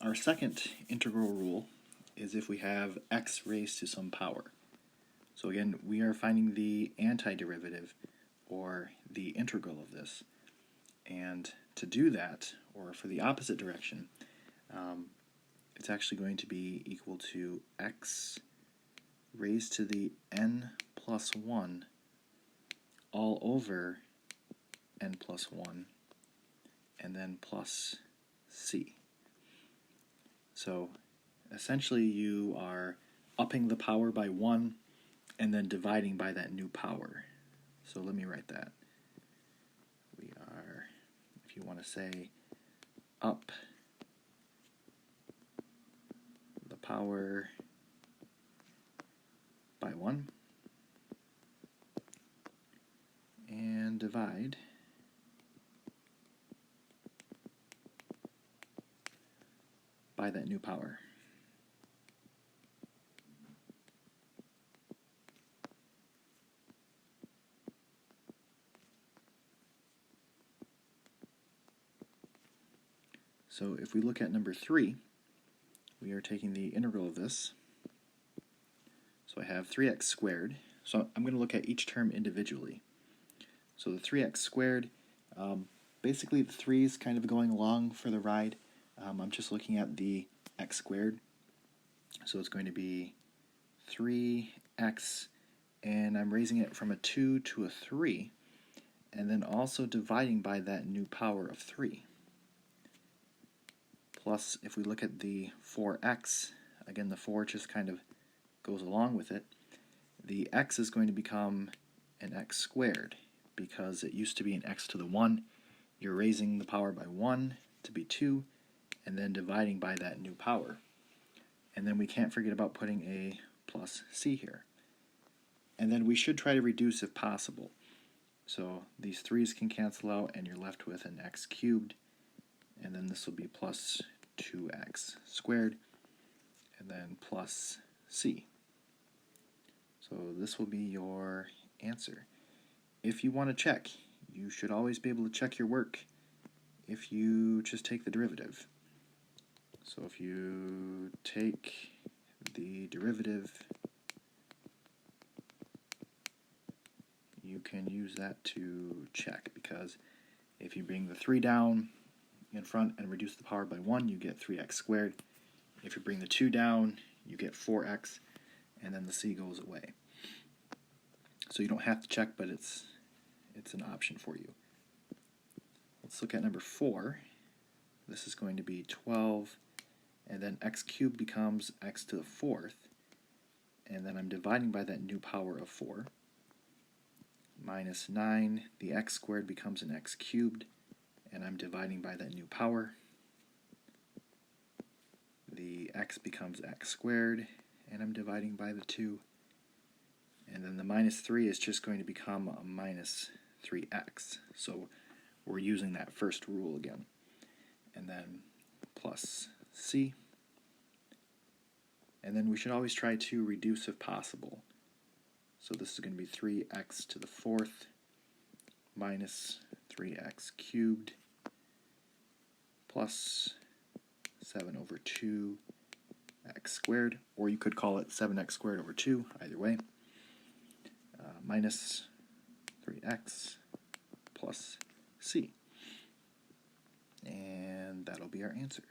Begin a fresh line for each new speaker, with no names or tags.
Our second integral rule is if we have x raised to some power. So again, we are finding the antiderivative, or the integral of this. And to do that, or for the opposite direction, it's actually going to be equal to x raised to the n plus 1 all over n plus 1, and then plus c. So essentially you are upping the power by 1 and then dividing by that new power. So let me write that. We are, if you want to say, up the power by 1 and divide by that new power. So if we look at number 3, we are taking the integral of this. So I have 3x squared. So I'm going to look at each term individually. So the 3x squared, basically the 3 is kind of going along for the ride. I'm just looking at the x squared. So it's going to be 3x, and I'm raising it from a 2 to a 3, and then also dividing by that new power of 3. Plus, if we look at the 4x, again the 4 just kind of goes along with it, the x is going to become an x squared, because it used to be an x to the 1. You're raising the power by 1 to be 2, and then dividing by that new power. And then we can't forget about putting a plus c here. And then we should try to reduce if possible. So these 3's can cancel out, and you're left with an x cubed, and then this will be plus 2x squared, and then plus c. So this will be your answer. If you want to check, you should always be able to check your work if you just take the derivative. So if you take the derivative, you can use that to check, because if you bring the 3 down in front and reduce the power by 1, you get 3x squared. If you bring the 2 down, you get 4x, and then the c goes away. So you don't have to check, but it's an option for you. Let's look at number 4. This is going to be 12, and then x cubed becomes x to the 4th, and then I'm dividing by that new power of 4. Minus 9, the x squared becomes an x cubed, and I'm dividing by that new power. The x becomes x squared, and I'm dividing by the 2. And then the minus 3 is just going to become a minus 3x. So we're using that first rule again. And then plus c. And then we should always try to reduce if possible. So this is going to be 3x to the 4th minus 3x cubed plus 7 over 2 x squared, or you could call it 7x squared over 2, either way, minus 3x plus c. And that'll be our answer.